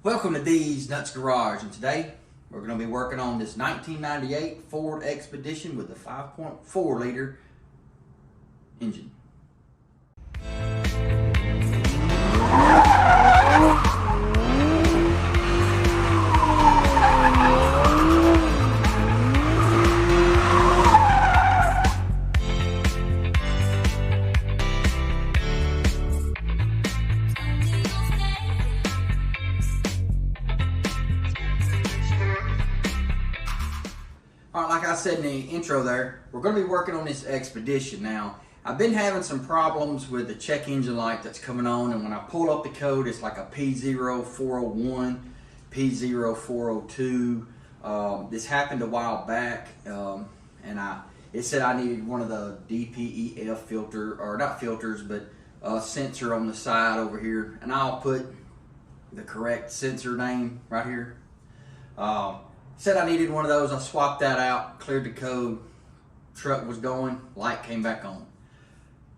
Welcome to D's Nuts Garage, and today we're going to be working on this 1998 Ford Expedition with the 5.4 liter engine. Alright, like I said in the intro there, we're going to be working on this Expedition. Now, I've been having some problems with the check engine light that's coming on, and when I pull up the code, it's like a P0401, P0402. This happened a while back, and it said I needed one of the DPEF filter, or not filters, but sensor on the side over here, and I'll put the correct sensor name right here. Said I needed one of those. I swapped that out, cleared the code, truck was going, light came back on.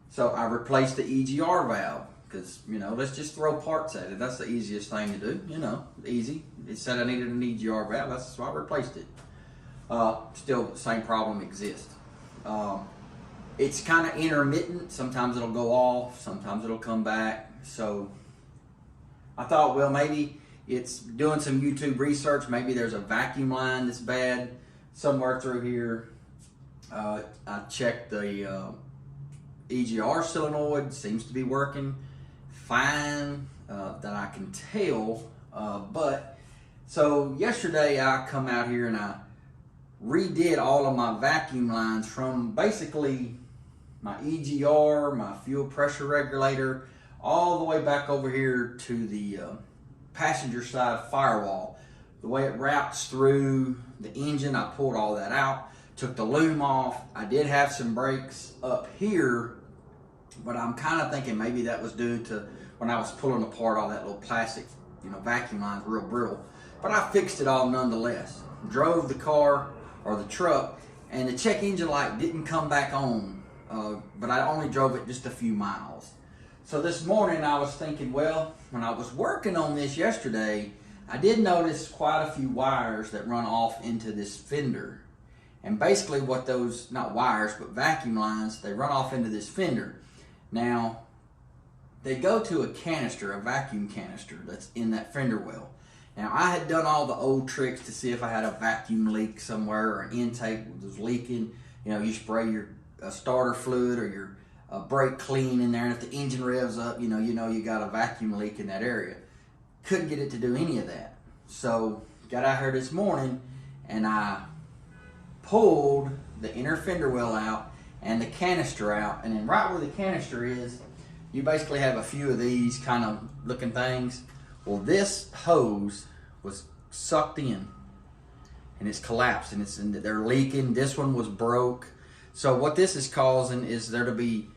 So I replaced the EGR valve because, you know, let's just throw parts at it. That's the easiest thing to do, you know, easy. It said I needed an EGR valve, that's why I replaced it. Still, the same problem exists. It's kind of intermittent. Sometimes it'll go off, sometimes it'll come back. So I thought, well, maybe it's doing some YouTube research. Maybe there's a vacuum line that's bad somewhere through here. I checked the EGR solenoid, seems to be working fine that I can tell. But so yesterday I come out here and I redid all of my vacuum lines from basically my EGR, my fuel pressure regulator, all the way back over here to the passenger side firewall. The way it routes through the engine, I pulled all that out, took the loom off. I did have some breaks up here, but I'm kind of thinking maybe that was due to when I was pulling apart all that little plastic, you know, vacuum lines, real brittle. But I fixed it all nonetheless. Drove the car or the truck, and the check engine light didn't come back on, but I only drove it just a few miles. So this morning I was thinking, well, when I was working on this yesterday, I did notice quite a few wires that run off into this fender. And basically what those, not wires, but vacuum lines, they run off into this fender. Now, they go to a canister, a vacuum canister that's in that fender well. Now, I had done all the old tricks to see if I had a vacuum leak somewhere or an intake was leaking. You know, you spray your starter fluid or your brake clean in there, and if the engine revs up, you know you got a vacuum leak in that area. Couldn't get it to do any of that. So got out here this morning and I pulled the inner fender well out and the canister out, and then right where the canister is, you basically have a few of these kind of looking things. Well, this hose was sucked in and it's collapsed, and they're leaking. This one was broke. So what this is causing is there to be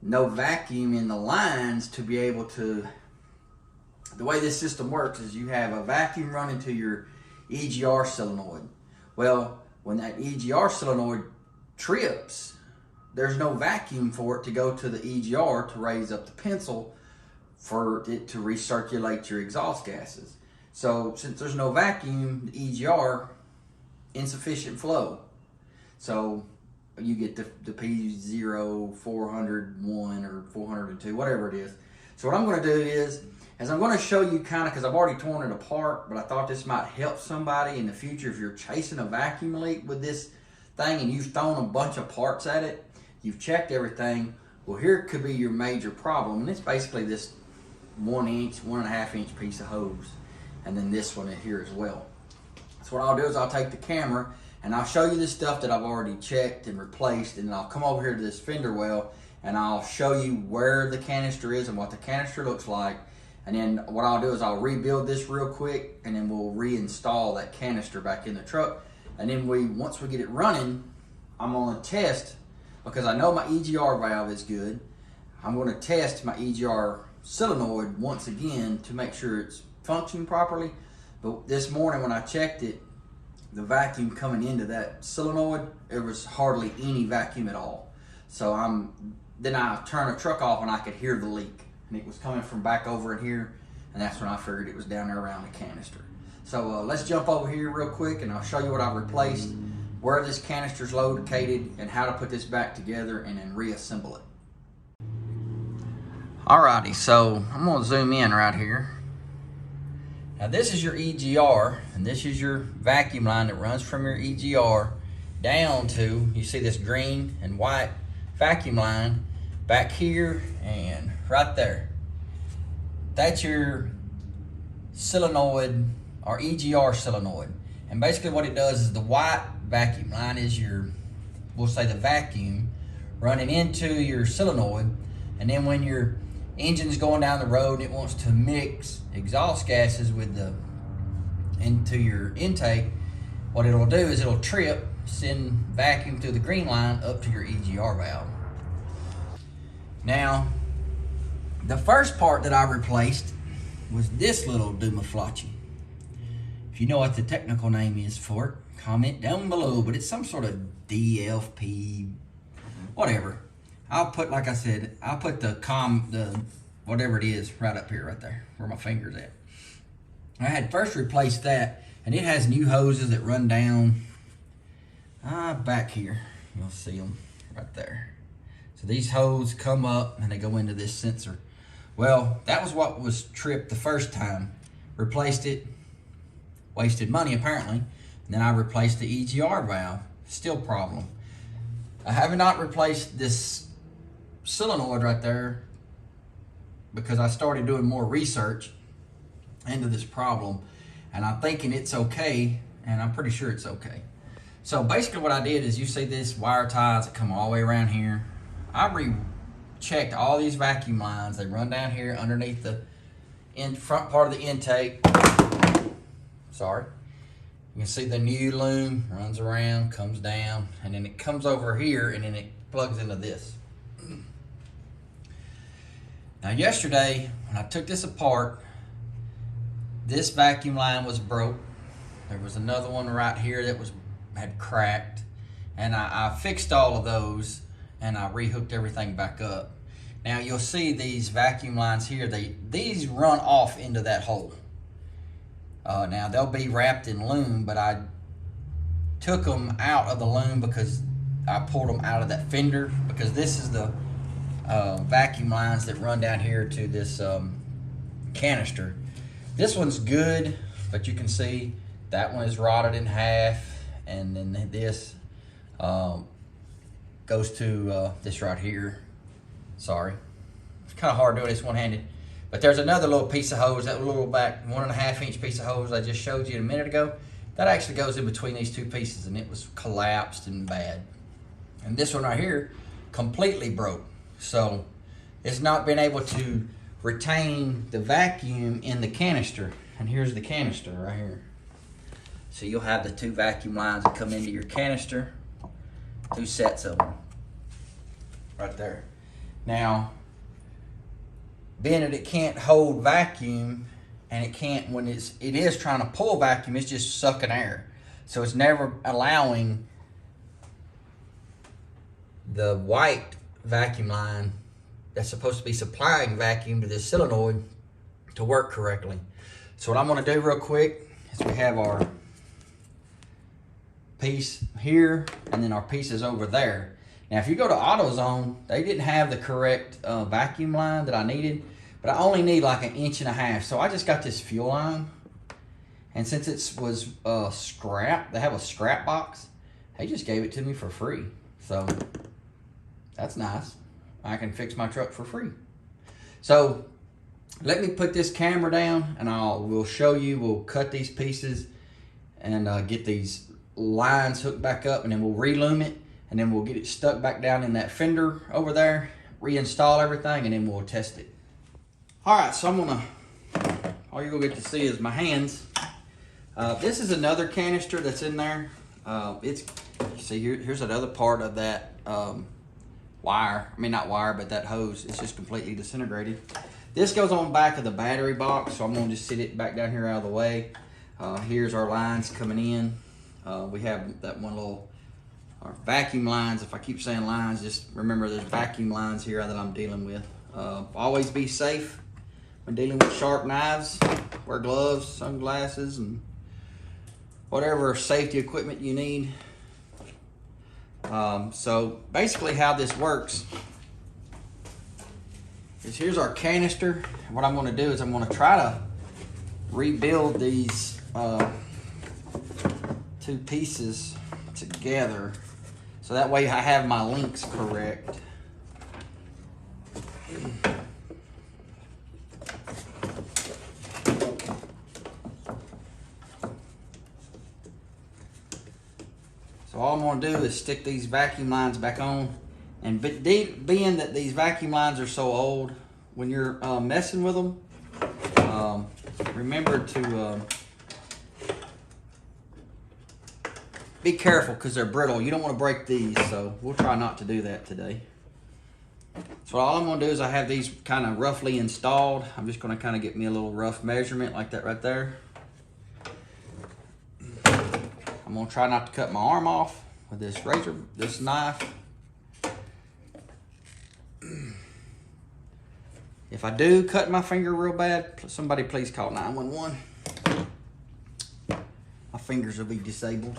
no vacuum in the lines to be able to, the way this system works is you have a vacuum running to your EGR solenoid. Well, when that EGR solenoid trips, there's no vacuum for it to go to the EGR to raise up the pencil for it to recirculate your exhaust gases. So since there's no vacuum, the EGR, insufficient flow. So you get the P0401 or 402, whatever it is. So what I'm going to do is I'm going to show you kind of, because I've already torn it apart, but I thought this might help somebody in the future if you're chasing a vacuum leak with this thing and you've thrown a bunch of parts at it, you've checked everything. Well, here could be your major problem, and it's basically this 1 inch, 1.5 inch piece of hose, and then this one in here as well. So what I'll do is I'll take the camera and I'll show you the stuff that I've already checked and replaced, and then I'll come over here to this fender well and I'll show you where the canister is and what the canister looks like. And then what I'll do is I'll rebuild this real quick, and then we'll reinstall that canister back in the truck. And then once we get it running, I'm gonna test, because I know my EGR valve is good, I'm gonna test my EGR solenoid once again to make sure it's functioning properly. But this morning when I checked it, the vacuum coming into that solenoid, there was hardly any vacuum at all. So then I turned the truck off and I could hear the leak, and it was coming from back over in here and that's when I figured it was down there around the canister. So let's jump over here real quick and I'll show you what I've replaced, where this canister is located, and how to put this back together and then reassemble it. Alrighty, so I'm gonna zoom in right here. Now this is your EGR, and this is your vacuum line that runs from your EGR down to, you see this green and white vacuum line back here and right there. That's your solenoid or EGR solenoid. And basically what it does is the white vacuum line is your, we'll say the vacuum running into your solenoid, and then when your engine's going down the road and it wants to mix exhaust gases with the into your intake, what it'll do is it'll trip, send vacuum through the green line up to your EGR valve. Now, the first part that I replaced was this little doomaflachi. If you know what the technical name is for it, comment down below, but it's some sort of DFP, whatever. I'll put, like I said, I'll put the whatever it is right up here, right there, where my finger's at. I had first replaced that, and it has new hoses that run down back here. You'll see them right there. So these hoses come up and they go into this sensor. Well, that was what was tripped the first time. Replaced it, wasted money apparently, and then I replaced the EGR valve. Still problem. I have not replaced this solenoid right there because I started doing more research into this problem, and I'm thinking it's okay, and I'm pretty sure it's okay. So basically what I did is, you see this wire ties that come all the way around here. I rechecked all these vacuum lines. They run down here underneath the front part of the intake. Sorry. You can see the new loom runs around, comes down, and then it comes over here, and then it plugs into this. Now yesterday, when I took this apart, this vacuum line was broke. There was another one right here that had cracked, and I fixed all of those, and I rehooked everything back up. Now you'll see these vacuum lines here, these run off into that hole. Now they'll be wrapped in loom, but I took them out of the loom because I pulled them out of that fender, because this is the vacuum lines that run down here to this canister. This one's good, but you can see that one is rotted in half, and then this goes to this right here. Sorry, it's kind of hard doing this one-handed. But there's another little piece of hose, that little back 1.5 inch piece of hose I just showed you a minute ago. That actually goes in between these two pieces, and it was collapsed and bad. And this one right here completely broke. So it's not been able to retain the vacuum in the canister. And here's the canister right here. So you'll have the two vacuum lines that come into your canister, two sets of them right there. Now, being that it can't hold vacuum, and it can't, when it is trying to pull vacuum, it's just sucking air. So it's never allowing the white vacuum line that's supposed to be supplying vacuum to this solenoid to work correctly. So what I'm gonna do real quick is, we have our piece here, and then our pieces over there. Now, if you go to AutoZone, they didn't have the correct vacuum line that I needed, but I only need like 1.5 inches. So I just got this fuel line, and since it was scrap, they have a scrap box, they just gave it to me for free. So that's nice. I can fix my truck for free. So let me put this camera down, and we'll show you. We'll cut these pieces and get these lines hooked back up, and then we'll reloom it, and then we'll get it stuck back down in that fender over there, reinstall everything, and then we'll test it. All right, so all you're gonna get to see is my hands. This is another canister that's in there. See, here's another part of that wire. I mean, not wire, but that hose. It's just completely disintegrated. This goes on back of the battery box, so I'm gonna just sit it back down here out of the way. Here's our lines coming in. We have that one little, our vacuum lines. If I keep saying lines, just remember there's vacuum lines here that I'm dealing with. Always be safe. when dealing with sharp knives. Wear gloves, sunglasses, and whatever safety equipment you need. So basically how this works is here's our canister. What I'm gonna do is I'm gonna try to rebuild these two pieces together so that way I have my links correct. So all I'm gonna do is stick these vacuum lines back on, and being that these vacuum lines are so old, when you're messing with them, remember to be careful because they're brittle. You don't want to break these, so we'll try not to do that today. So all I'm gonna do is I have these kind of roughly installed. I'm just gonna kind of get me a little rough measurement like that right there. I'm gonna try not to cut my arm off with this razor, this knife. If I do cut my finger real bad, somebody please call 911. My fingers will be disabled.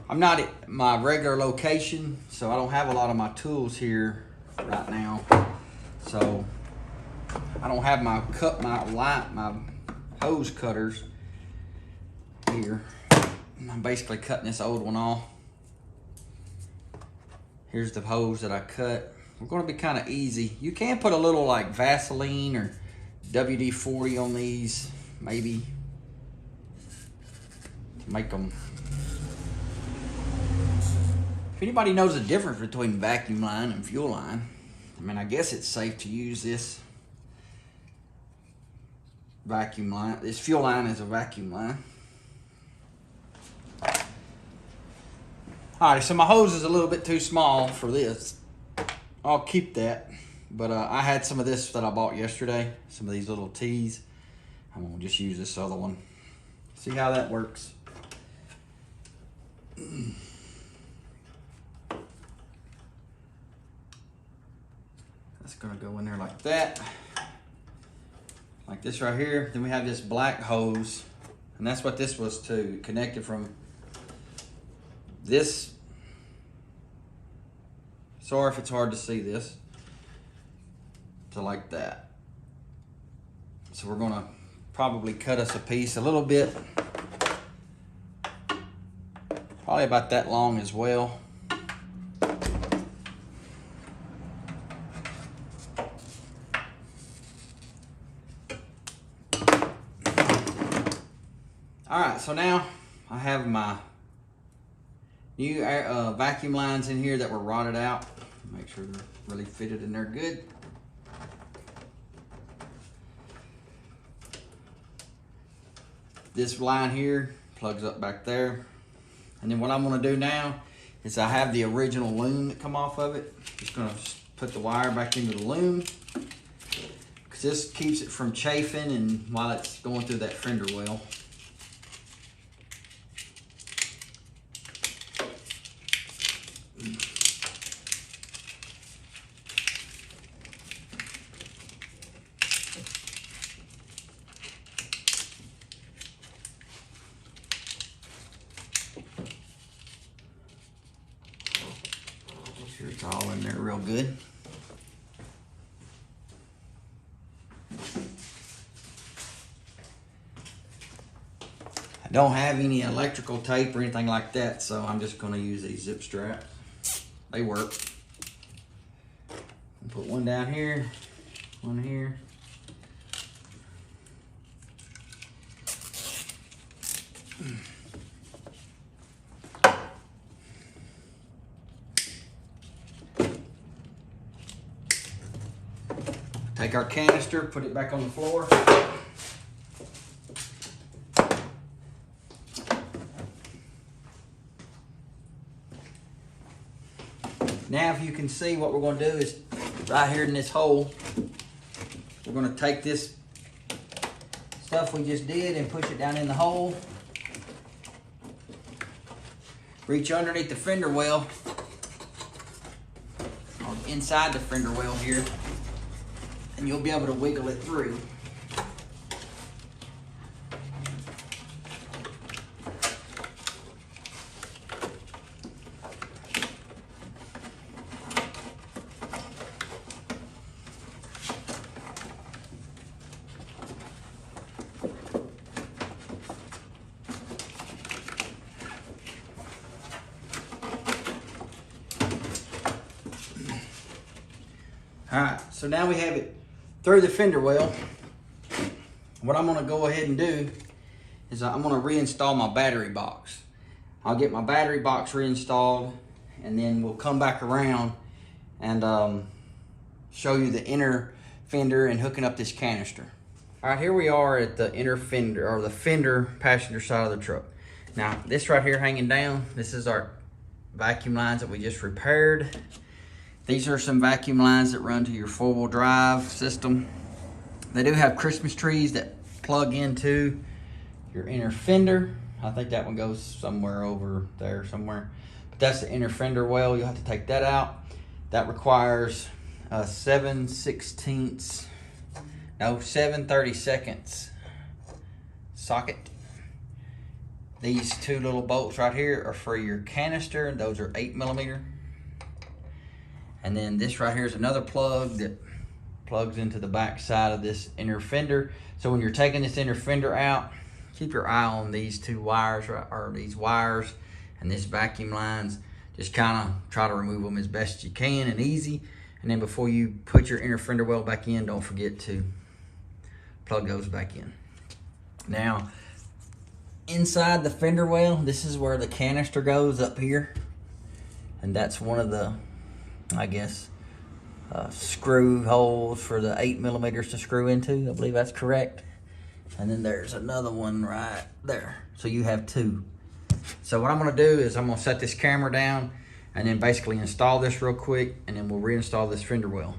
I'm not at my regular location, so I don't have a lot of my tools here right now. So I don't have my my hose cutters here. I'm basically cutting this old one off. Here's the hose that I cut. We're gonna be kind of easy. You can put a little like Vaseline or WD-40 on these, maybe, to make them. If anybody knows the difference between vacuum line and fuel line, I mean, I guess it's safe to use this vacuum line. This fuel line is a vacuum line. All right, so my hose is a little bit too small for this. I'll keep that, but I had some of this that I bought yesterday, some of these little T's. I'm gonna just use this other one. See how that works. That's gonna go in there like that. Like this right here. Then we have this black hose, and that's what this was too, connected from this. Sorry if it's hard to see this. To like that. So we're gonna probably cut us a piece a little bit. Probably about that long as well. All right, so now I have my new vacuum lines in here that were rotted out. Make sure they're really fitted in there good. This line here plugs up back there. And then what I'm gonna do now is I have the original loom that come off of it. Just gonna put the wire back into the loom, because this keeps it from chafing and while it's going through that fender well. Make sure it's all in there real good. I don't have any electrical tape or anything like that, so I'm just going to use these zip straps. They work. Put one down here, one here. Take our canister, put it back on the floor. Now, if you can see, what we're going to do is right here in this hole, we're going to take this stuff we just did and push it down in the hole. Reach underneath the fender well, or inside the fender well here, and you'll be able to wiggle it through. Alright, so now we have it through the fender well. What I'm going to go ahead and do is I'm going to reinstall my battery box. I'll get my battery box reinstalled, and then we'll come back around and show you the inner fender and hooking up this canister. Alright, here we are at the inner fender, or the fender passenger side of the truck. Now, this right here hanging down, this is our vacuum lines that we just repaired. These are some vacuum lines that run to your four-wheel drive system. They do have Christmas trees that plug into your inner fender. I think that one goes somewhere over there somewhere. But that's the inner fender well. You'll have to take that out. That requires a 7/32 socket. These two little bolts right here are for your canister. Those are 8mm. And then this right here is another plug that plugs into the back side of this inner fender. So when you're taking this inner fender out, keep your eye on these two wires, or these wires and this vacuum lines. Just kind of try to remove them as best you can and easy. And then before you put your inner fender well back in, don't forget to plug those back in. Now, inside the fender well, this is where the canister goes up here. And that's one of the, I guess, screw holes for the 8mm to screw into. I believe that's correct. And then there's another one right there. So you have two. So what I'm gonna do is I'm gonna set this camera down and then basically install this real quick, and then we'll reinstall this fender well.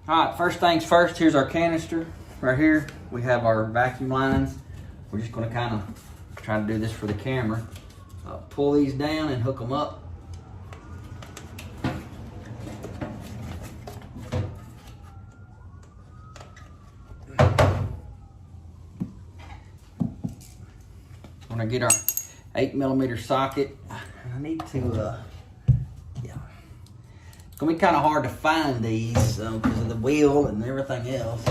All right, first things first, here's our canister. Right here, we have our vacuum lines. We're just gonna kind of try to do this for the camera. Pull these down and hook them up. When I get our 8mm socket, I need to, yeah. It's gonna be kind of hard to find these because of the wheel and everything else.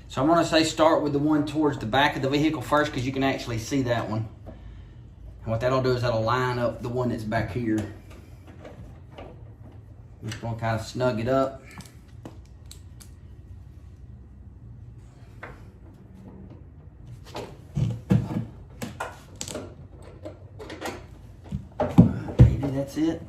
So I'm gonna say start with the one towards the back of the vehicle first, because you can actually see that one. And what that'll do is that'll line up the one that's back here. I'm just gonna kind of snug it up. Maybe that's it.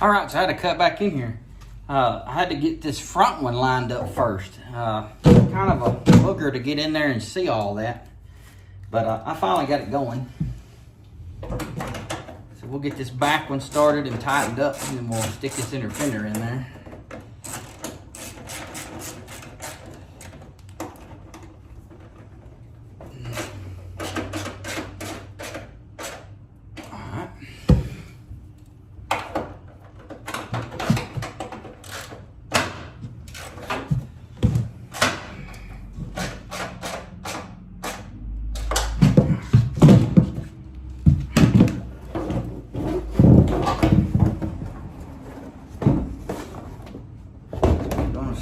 All right, so I had to cut back in here. I had to get this front one lined up first. Kind of a booger to get in there and see all that. But I finally got it going. So we'll get this back one started and tightened up, and then we'll stick this inner fender in there.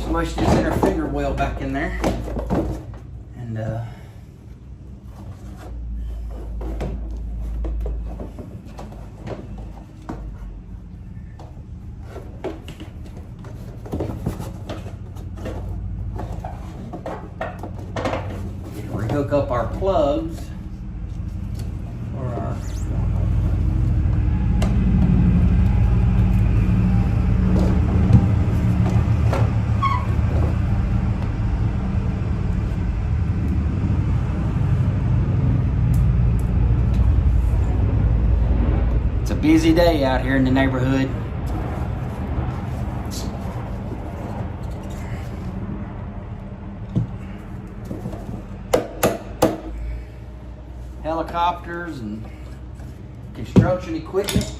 Smush this inner fender well back in there, and rehook up our plugs for our Busy day out here in the neighborhood. Helicopters and construction equipment.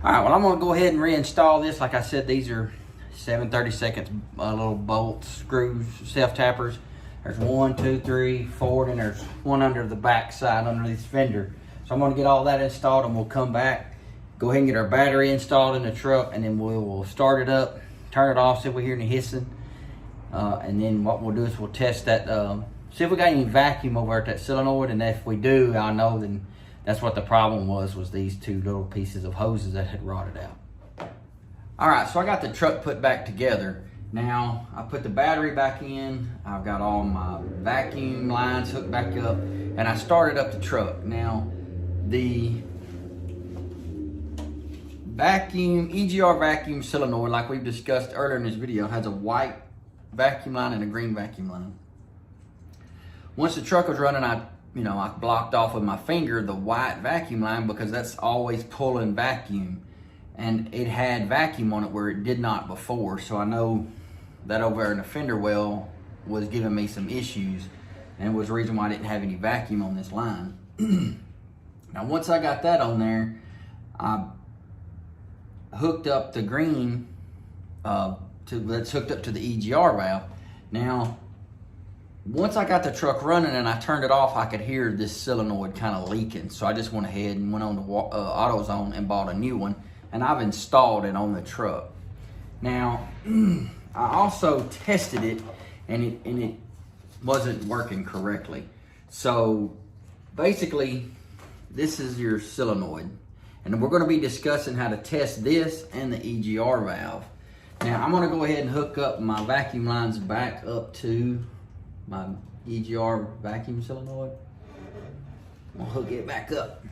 Alright, well I'm going to go ahead and reinstall this. Like I said, these are 7/32 little bolts, screws, self-tappers. There's 1, 2, 3, 4, and there's one under the back side, under this fender. So I'm going to get all that installed and we'll come back, go ahead and get our battery installed in the truck, and then we'll start it up, turn it off, see if we hear any hissing. And then what we'll do is we'll test that, see if we got any vacuum over at that solenoid, and if we do, I know then that's what the problem was these two little pieces of hoses that had rotted out. All right, so I got the truck put back together. Now, I put the battery back in, I've got all my vacuum lines hooked back up, and I started up the truck. Now, the vacuum, EGR vacuum solenoid, like we've discussed earlier in this video, has a white vacuum line and a green vacuum line. Once the truck was running, I blocked off with my finger the white vacuum line because that's always pulling vacuum. And it had vacuum on it where it did not before. So I know that over in the fender well was giving me some issues, and it was the reason why I didn't have any vacuum on this line. Now once I got that on there, I hooked up the green, that's hooked up to the EGR valve. Now, once I got the truck running and I turned it off, I could hear this solenoid kind of leaking. So I just went ahead and went on to AutoZone and bought a new one, and I've installed it on the truck. Now, I also tested it, and it wasn't working correctly. So basically, this is your solenoid, and we're going to be discussing how to test this and the EGR valve. Now, I'm going to go ahead and hook up my vacuum lines back up to my EGR vacuum solenoid. I'm going to hook it back up,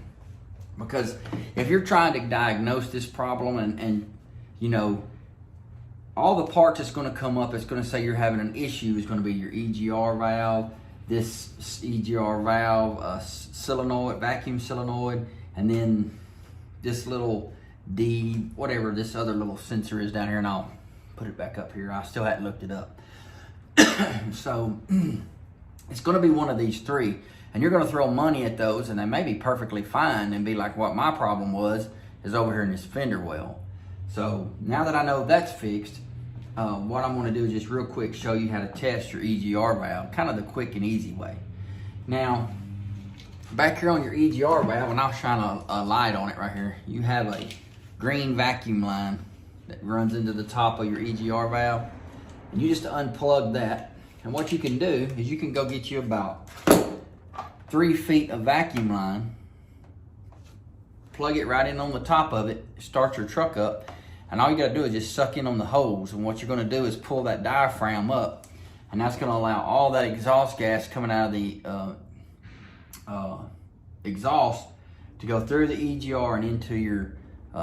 because if you're trying to diagnose this problem and you know, all the parts that's going to come up, it's going to say you're having an issue, is going to be your EGR valve, this EGR valve, solenoid, vacuum solenoid, and then this little whatever this other little sensor is down here, and I'll put it back up here. I still hadn't looked it up. So it's going to be one of these three, and you're going to throw money at those, and they may be perfectly fine and be like what my problem was, is over here in this fender well. So now that I know that's fixed, what I'm going to do is just real quick show you how to test your EGR valve, kind of the quick and easy way. Now, back here on your EGR valve, and I'll shine a light on it right here, you have a green vacuum line that runs into the top of your EGR valve. And you just unplug that, and what you can do is you can go get you about 3 feet of vacuum line, plug it right in on the top of it, start your truck up, and all you gotta do is just suck in on the hose. And what you're gonna do is pull that diaphragm up, and that's gonna allow all that exhaust gas coming out of the exhaust to go through the EGR and into your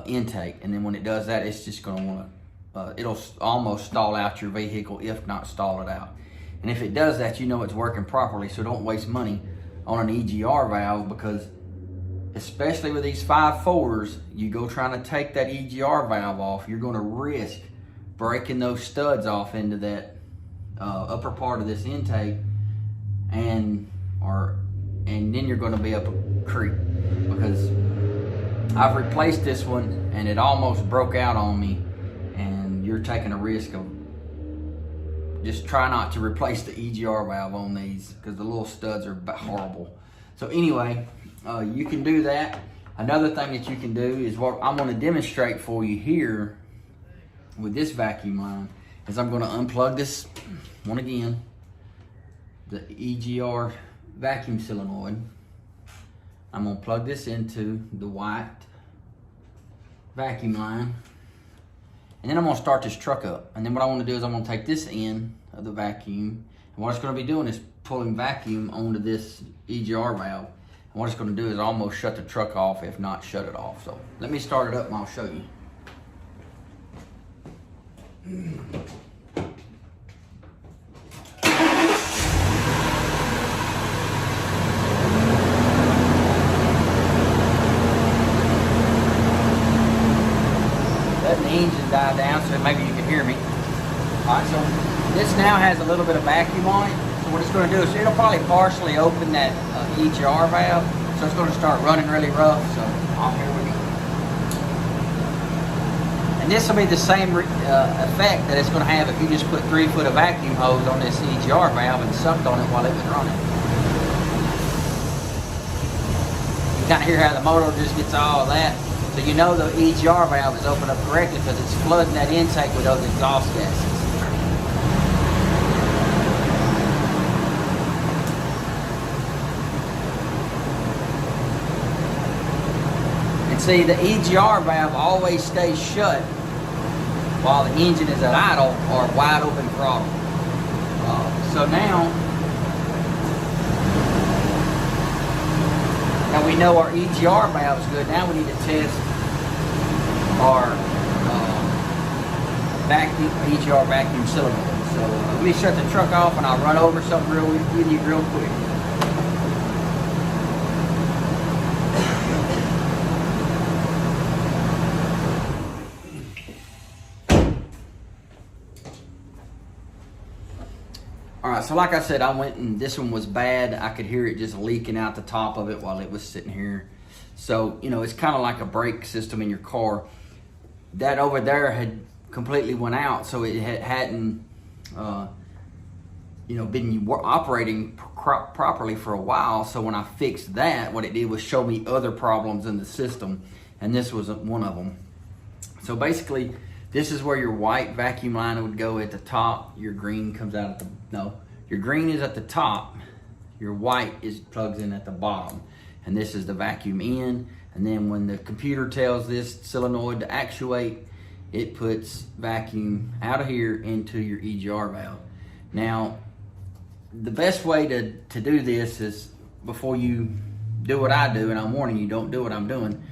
intake. And then when it does that, it's just gonna wanna, it'll almost stall out your vehicle, if not stall it out. And if it does that, you know it's working properly, so don't waste money on an EGR valve, because especially with these 5.4s, you go trying to take that EGR valve off, you're gonna risk breaking those studs off into that upper part of this intake, and then you're gonna be up a creek, because I've replaced this one and it almost broke out on me, and you're taking a risk of, just try not to replace the EGR valve on these, because the little studs are horrible. So anyway, you can do that. Another thing that you can do is what I'm going to demonstrate for you here with this vacuum line, is I'm going to unplug this one again, the EGR vacuum solenoid. I'm going to plug this into the white vacuum line, and then I'm going to start this truck up. And then what I want to do is I'm going to take this end of the vacuum, and what it's going to be doing is pulling vacuum onto this EGR valve. And what it's going to do is almost shut the truck off, if not shut it off. So let me start it up and I'll show you. upside down so maybe you can hear me. All right, so this now has a little bit of vacuum on it. So what it's going to do is it'll probably partially open that EGR valve. So it's going to start running really rough. So here we go. And this will be the same effect that it's going to have if you just put 3 foot of vacuum hose on this EGR valve and sucked on it while it was running. You kind of hear how the motor just gets all of that. So you know the EGR valve is opened up correctly because it's flooding that intake with those exhaust gases. And see, the EGR valve always stays shut while the engine is at idle or wide open throttle. So now we know our EGR valve is good. Now we need to test our EGR vacuum solenoid. So let me shut the truck off and I'll run over something with you real quick. Alright, so like I said, I went and this one was bad. I could hear it just leaking out the top of it while it was sitting here. So, you know, it's kind of like a brake system in your car. That over there had completely went out, so it hadn't, you know, been operating properly for a while. So when I fixed that, what it did was show me other problems in the system, and this was one of them. So basically, this is where your white vacuum line would go at the top. Your green comes out at the, your green is at the top. Your white plugs in at the bottom. And this is the vacuum in. And then when the computer tells this solenoid to actuate, it puts vacuum out of here into your EGR valve. Now, the best way to do this is before you do what I do, and I'm warning you, don't do what I'm doing.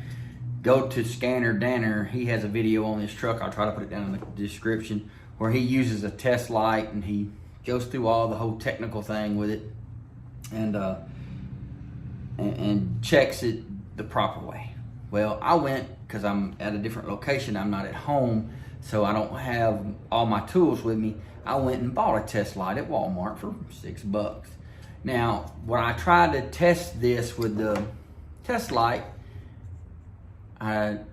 Go to Scanner Danner. He has a video on this truck. I'll try to put it down in the description, where he uses a test light and he goes through all the whole technical thing with it and checks it the proper way. Well, I went, because I'm at a different location, I'm not at home, so I don't have all my tools with me. I went and bought a test light at Walmart for $6. Now, when I tried to test this with the test light,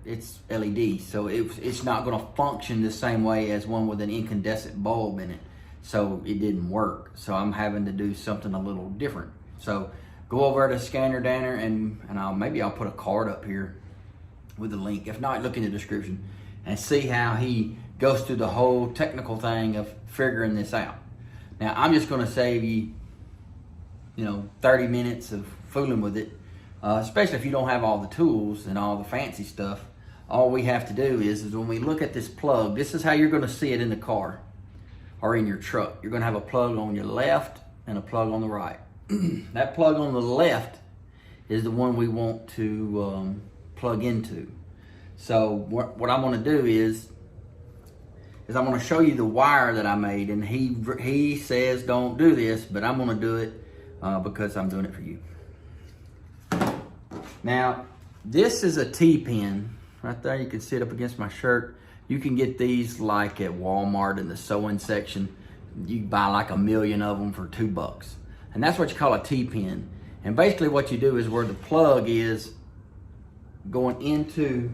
it's LED, so it's not going to function the same way as one with an incandescent bulb in it. So it didn't work. So I'm having to do something a little different. So go over to Scanner Danner and maybe I'll put a card up here with a link. If not, look in the description and see how he goes through the whole technical thing of figuring this out. Now I'm just going to save you, 30 minutes of fooling with it. Especially if you don't have all the tools and all the fancy stuff. All we have to do is when we look at this plug, this is how you're going to see it in the car or in your truck. You're going to have a plug on your left and a plug on the right. That plug on the left is the one we want to plug into. So what I'm going to do is I'm going to show you the wire that I made, and he says don't do this, but I'm going to do it because I'm doing it for you. Now, this is a T-pin right there. You can see it up against my shirt. You can get these like at Walmart in the sewing section. You can buy like 1 million of them for $2. And that's what you call a T-pin. And basically what you do is where the plug is going into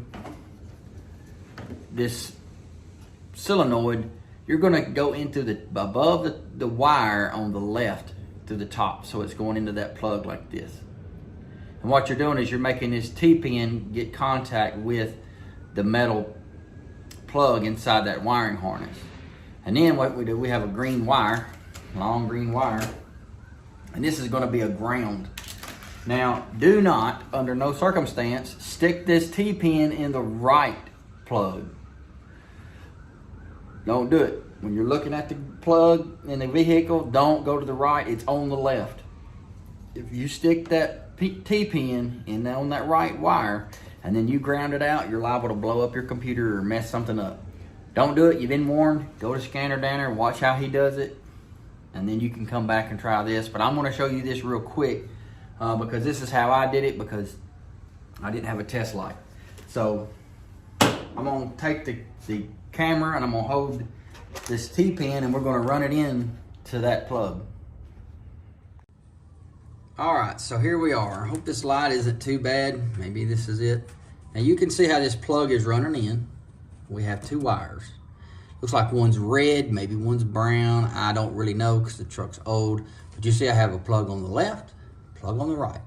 this solenoid, you're gonna go into above the wire on the left to the top. So it's going into that plug like this. And what you're doing is you're making this T-pin get contact with the metal plug inside that wiring harness. And then what we do, we have a green wire, long green wire, and this is going to be a ground. Now, do not, under no circumstance, stick this T-pin in the right plug. Don't do it. When you're looking at the plug in the vehicle, don't go to the right, it's on the left. If you stick that T-pin in on that right wire and then you ground it out, you're liable to blow up your computer or mess something up. Don't do it. You've been warned. Go to Scanner Danner, watch how he does it, and then you can come back and try this. But I'm going to show you this real quick because this is how I did it, because I didn't have a test light. So I'm going to take the camera and I'm gonna hold this T-pin and we're gonna run it in to that plug. All right, so here we are. I hope this light isn't too bad. Maybe this is it. Now you can see how this plug is running in. We have 2 wires. Looks like one's red, maybe one's brown. I don't really know because the truck's old. But you see I have a plug on the left, plug on the right.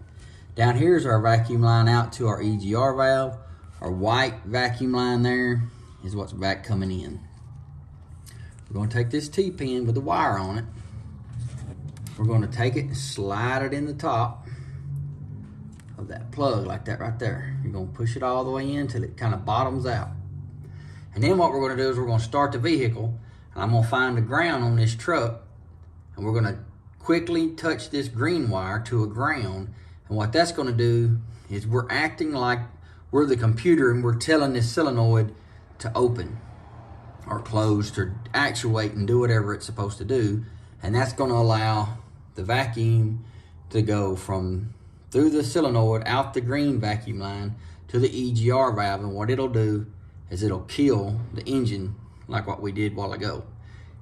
Down here is our vacuum line out to our EGR valve. Our white vacuum line there is what's back coming in. We're gonna take this T-pin with the wire on it. We're gonna take it and slide it in the top of that plug like that right there. You're gonna push it all the way in until it kind of bottoms out. And then what we're gonna do is we're gonna start the vehicle and I'm gonna find the ground on this truck and we're gonna quickly touch this green wire to a ground. And what that's gonna do is we're acting like we're the computer and we're telling this solenoid to open or close or actuate and do whatever it's supposed to do. And that's gonna allow the vacuum to go from through the solenoid out the green vacuum line to the EGR valve. And what it'll do is it'll kill the engine like what we did a while ago.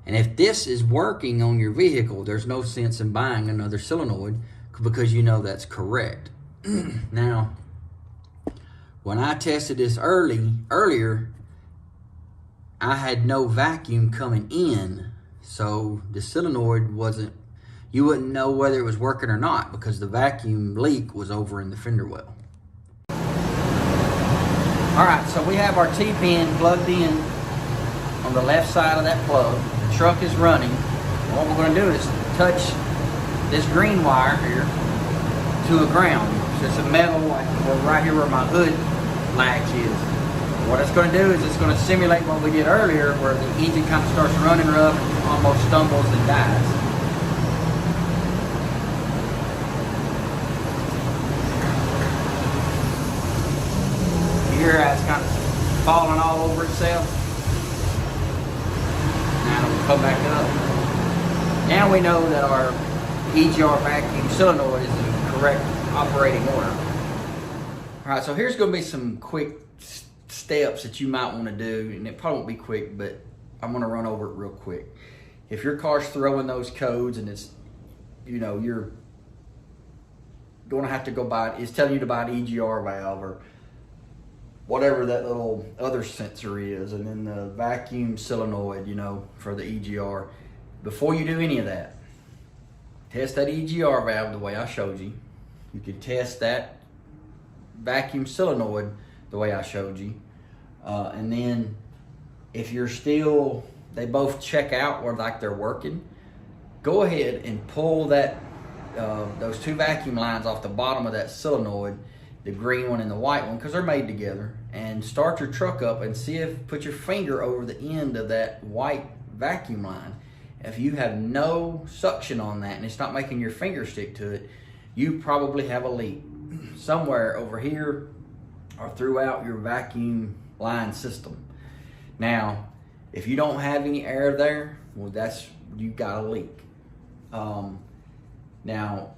And if this is working on your vehicle, there's no sense in buying another solenoid because you know that's correct. Now, when I tested this earlier, I had no vacuum coming in, so the solenoid wasn't, you wouldn't know whether it was working or not because the vacuum leak was over in the fender well. All right, so we have our T-pin plugged in on the left side of that plug. The truck is running. And what we're gonna do is touch this green wire here to a ground. So it's a metal, like right here where my hood latch is. What it's going to do is it's going to simulate what we did earlier where the engine kind of starts running rough and almost stumbles and dies. You hear how it's kind of falling all over itself? Now it'll come back up. Now we know that our EGR vacuum solenoid is in correct operating order. All right, so here's going to be some quick steps that you might want to do, and it probably won't be quick, but I'm going to run over it real quick. If your car's throwing those codes and it's, you know, you're going to have to go buy it, it's telling you to buy an EGR valve or whatever that little other sensor is, and then the vacuum solenoid, you know, for the EGR. Before you do any of that, test that EGR valve the way I showed you. You can test that vacuum solenoid the way I showed you. And then if you're still, they both check out or like they're working, go ahead and pull that those 2 vacuum lines off the bottom of that solenoid, the green one and the white one, because they're made together, and start your truck up and see if, put your finger over the end of that white vacuum line. If you have no suction on that and it's not making your finger stick to it, you probably have a leak somewhere over here or throughout your vacuum line system. Now, if you don't have any air there, well, that's, you got a leak. Now,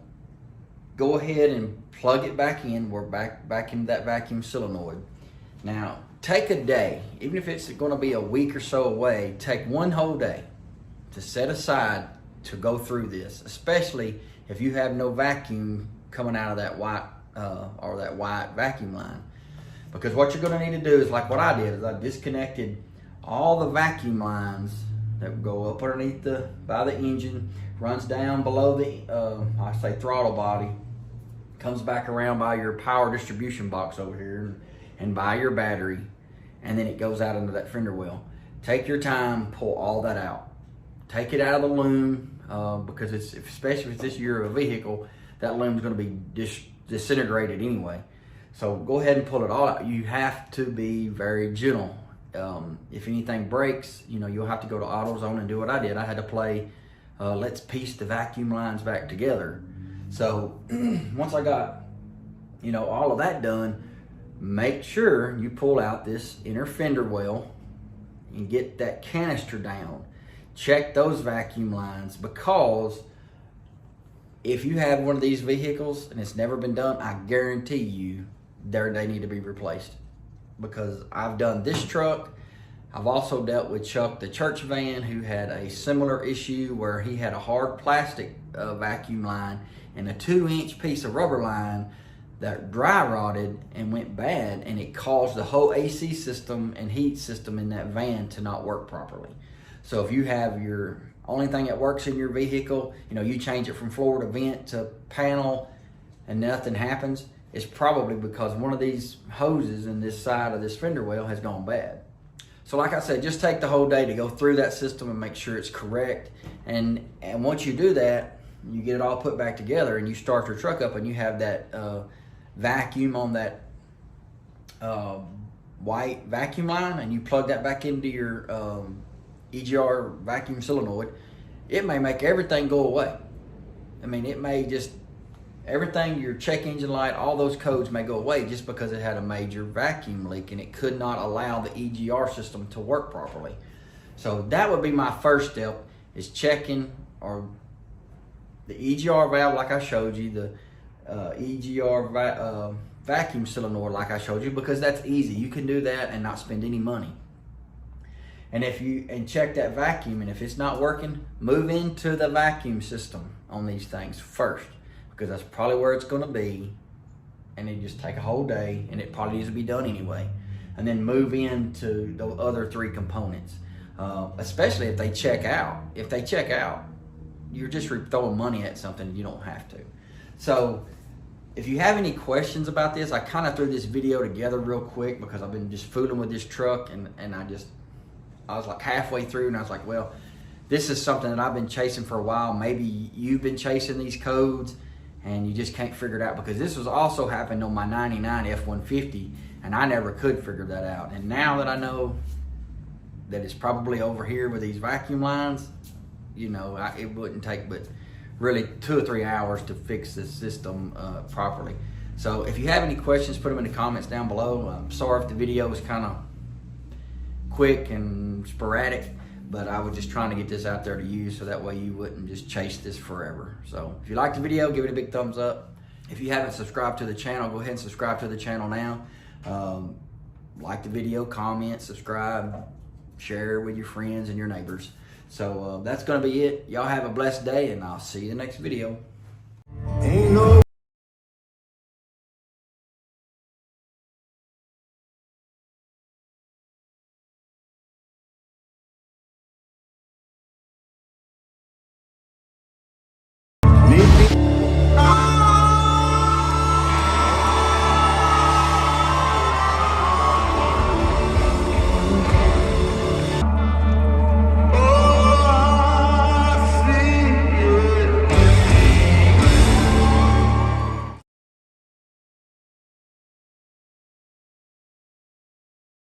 go ahead and plug it back in. We're back into that vacuum solenoid. Now, take a day, even if it's going to be a week or so away, take one whole day to set aside to go through this, especially if you have no vacuum coming out of that white or that white vacuum line. Because what you're going to need to do is like what I did, is I disconnected all the vacuum lines that go up underneath by the engine, runs down below the I say throttle body, comes back around by your power distribution box over here and by your battery, and then it goes out into that fender well. Take your time, pull all that out. Take it out of the loom because it's, especially if it's this year of a vehicle, that loom's going to be disintegrated anyway. So go ahead and pull it all out. You have to be very gentle. If anything breaks, you know, you'll have to go to AutoZone and do what I did. I had to play let's piece the vacuum lines back together. So once I got, you know, all of that done, make sure you pull out this inner fender well and get that canister down. Check those vacuum lines, because if you have one of these vehicles and it's never been done, I guarantee you they need to be replaced. Because I've done this truck, I've also dealt with Chuck, the church van, who had a similar issue where he had a hard plastic vacuum line and a 2-inch piece of rubber line that dry rotted and went bad, and it caused the whole AC system and heat system in that van to not work properly. So if you have your only thing that works in your vehicle, you know, you change it from floor to vent to panel and nothing happens, it's probably because one of these hoses in this side of this fender well has gone bad. So like I said, just take the whole day to go through that system and make sure it's correct. And once you do that, you get it all put back together and you start your truck up and you have that vacuum on that white vacuum line, and you plug that back into your EGR vacuum solenoid. It may make everything go away. I mean, it may just, everything, your check engine light, all those codes may go away just because it had a major vacuum leak and it could not allow the EGR system to work properly. So that would be my first step, is checking or the EGR valve like I showed you, the EGR vacuum solenoid like I showed you, because that's easy. You can do that and not spend any money. And check that vacuum, and if it's not working, move into the vacuum system on these things first, because that's probably where it's going to be, and it just take a whole day, and it probably needs to be done anyway. And then move into the other 3 components, especially if they check out. If they check out, you're just throwing money at something you don't have to. So if you have any questions about this, I kind of threw this video together real quick because I've been just fooling with this truck, and I was like halfway through, and I was like, well, this is something that I've been chasing for a while. Maybe you've been chasing these codes and you just can't figure it out, because this was also happened on my 99 F-150 and I never could figure that out. And now that I know that it's probably over here with these vacuum lines, you know, it wouldn't take but really 2 or 3 hours to fix this system properly. So if you have any questions, put them in the comments down below. I'm sorry if the video was kind of quick and sporadic, but I was just trying to get this out there to you so that way you wouldn't just chase this forever. So if you liked the video, give it a big thumbs up. If you haven't subscribed to the channel, go ahead and subscribe to the channel now. Like the video, comment, subscribe, share with your friends and your neighbors. So that's gonna be it. Y'all have a blessed day, and I'll see you in the next video. Ain't no